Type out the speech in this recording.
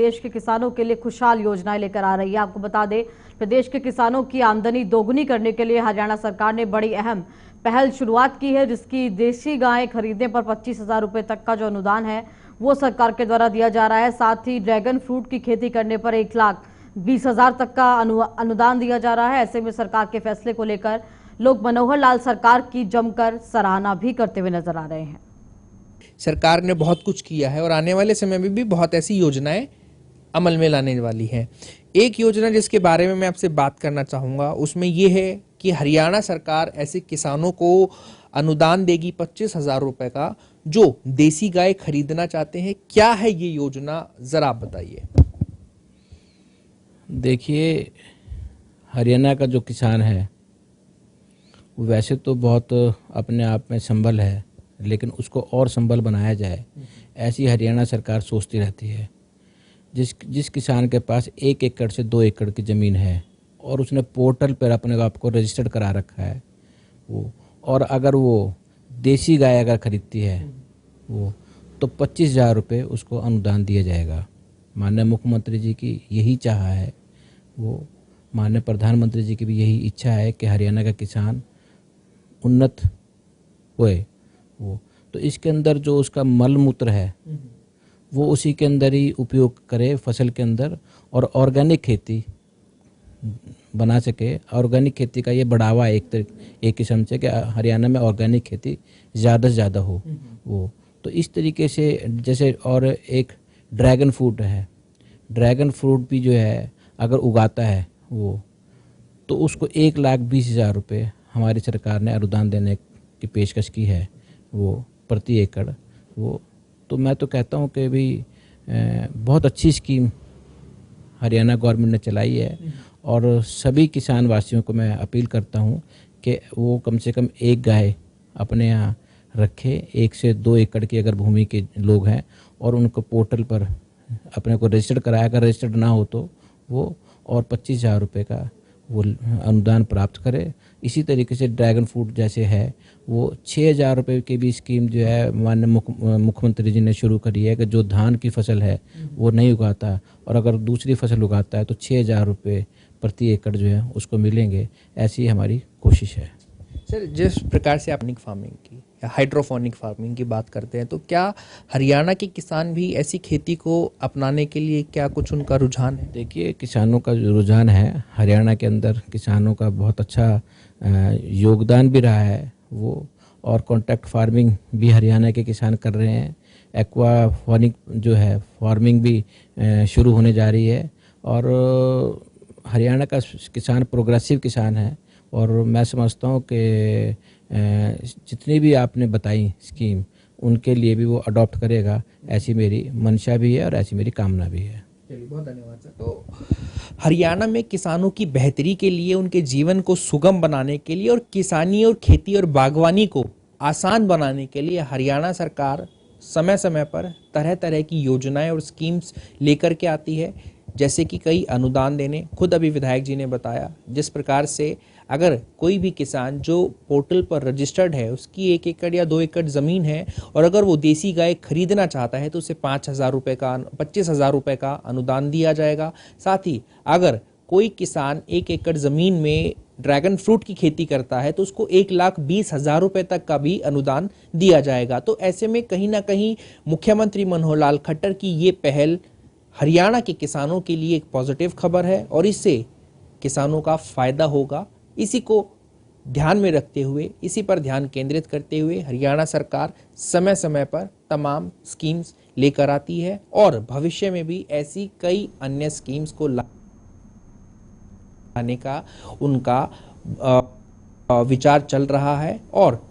देश के किसानों के लिए खुशहाल योजनाएं लेकर आ रही है। आपको बता दें, प्रदेश के किसानों की आमदनी दोगुनी करने के लिए हरियाणा सरकार ने बड़ी अहम पहल शुरुआत की है, जिसकी देसी गायें खरीदने पर 25,000 रुपए तक का जो अनुदान है वो सरकार के द्वारा दिया जा रहा है। साथ ही ड्रैगन फ्रूट की खेती करने पर 1,20,000 तक का अनुदान दिया जा रहा है। ऐसे में सरकार के फैसले को लेकर लोग मनोहर लाल सरकार की जमकर सराहना भी करते हुए नजर आ रहे हैं। सरकार ने बहुत कुछ किया है और आने वाले समय में भी बहुत ऐसी योजनाएं अमल में लाने वाली है। एक योजना जिसके बारे में मैं आपसे बात करना चाहूँगा उसमें यह है कि हरियाणा सरकार ऐसे किसानों को अनुदान देगी 25,000 रुपए का जो देसी गाय खरीदना चाहते हैं। क्या है ये योजना, जरा आप बताइए। देखिए, हरियाणा का जो किसान है वैसे तो बहुत अपने आप में संबल है, लेकिन उसको और संबल बनाया जाए ऐसी हरियाणा सरकार सोचती रहती है। जिस किसान के पास 1 एकड़ से 2 एकड़ की ज़मीन है और उसने पोर्टल पर अपने आप को रजिस्टर्ड करा रखा है वो, और अगर वो देसी गाय अगर खरीदती है वो, तो 25,000 रुपये उसको अनुदान दिया जाएगा। माननीय मुख्यमंत्री जी की यही चाह है, वो माननीय प्रधानमंत्री जी की भी यही इच्छा है कि हरियाणा का किसान उन्नत होए वो। तो इसके अंदर जो उसका मल मूत्र है वो उसी के अंदर ही उपयोग करे फसल के अंदर, और ऑर्गेनिक खेती बना सके। ऑर्गेनिक खेती का ये बढ़ावा एक किस्म से कि हरियाणा में ऑर्गेनिक खेती ज़्यादा से ज़्यादा हो वो। तो इस तरीके से जैसे, और एक ड्रैगन फ्रूट है, ड्रैगन फ्रूट भी जो है अगर उगाता है वो, तो उसको 1,20,000 रुपये हमारी सरकार ने अनुदान देने की पेशकश की है वो प्रति एकड़ वो। तो मैं तो कहता हूँ कि भी बहुत अच्छी स्कीम हरियाणा गवर्नमेंट ने चलाई है, और सभी किसान वासियों को मैं अपील करता हूँ कि वो कम से कम एक गाय अपने यहाँ रखे। 1 से 2 एकड़ की अगर भूमि के लोग हैं और उनको पोर्टल पर अपने को रजिस्टर्ड कराया, अगर रजिस्टर्ड ना हो तो वो, और 25,000 रुपये का वो अनुदान प्राप्त करे। इसी तरीके से ड्रैगन फ्रूट जैसे है वो 6,000 रुपये की भी स्कीम जो है माननीय मुख्यमंत्री जी ने शुरू करी है कि जो धान की फसल है वो नहीं उगाता और अगर दूसरी फसल उगाता है तो 6,000 रुपये प्रति एकड़ जो है उसको मिलेंगे। ऐसी हमारी कोशिश है। सर, जिस प्रकार से आप फार्मिंग की या हाइड्रोफोनिक फार्मिंग की बात करते हैं, तो क्या हरियाणा के किसान भी ऐसी खेती को अपनाने के लिए क्या कुछ उनका रुझान है? देखिए, किसानों का जो रुझान है हरियाणा के अंदर, किसानों का बहुत अच्छा योगदान भी रहा है वो, और कॉन्ट्रैक्ट फार्मिंग भी हरियाणा के किसान कर रहे हैं। एक्वाफोनिक जो है फार्मिंग भी शुरू होने जा रही है, और हरियाणा का किसान प्रोग्रेसिव किसान है। और मैं समझता हूँ कि जितनी भी आपने बताई स्कीम उनके लिए भी वो अडॉप्ट करेगा, ऐसी मेरी मंशा भी है और ऐसी मेरी कामना भी है। चलिए, बहुत धन्यवाद सर। तो हरियाणा में किसानों की बेहतरी के लिए, उनके जीवन को सुगम बनाने के लिए और किसानी और खेती और बागवानी को आसान बनाने के लिए हरियाणा सरकार समय समय पर तरह तरह की योजनाएं और स्कीम्स लेकर के आती है, जैसे कि कई अनुदान देने। खुद अभी विधायक जी ने बताया जिस प्रकार से अगर कोई भी किसान जो पोर्टल पर रजिस्टर्ड है, उसकी 1 एकड़ या 2 एकड़ ज़मीन है और अगर वो देसी गाय खरीदना चाहता है तो उसे 5,000 रुपये का 25,000 रुपये का अनुदान दिया जाएगा। साथ ही अगर कोई किसान 1 एकड़ ज़मीन में ड्रैगन फ्रूट की खेती करता है तो उसको 1,20,000 रुपये तक का भी अनुदान दिया जाएगा। तो ऐसे में कहीं ना कहीं मुख्यमंत्री मनोहर लाल खट्टर की ये पहल हरियाणा के किसानों के लिए एक पॉजिटिव खबर है और इससे किसानों का फायदा होगा। इसी को ध्यान में रखते हुए, इसी पर ध्यान केंद्रित करते हुए हरियाणा सरकार समय समय पर तमाम स्कीम्स लेकर आती है और भविष्य में भी ऐसी कई अन्य स्कीम्स को लाने का उनका विचार चल रहा है और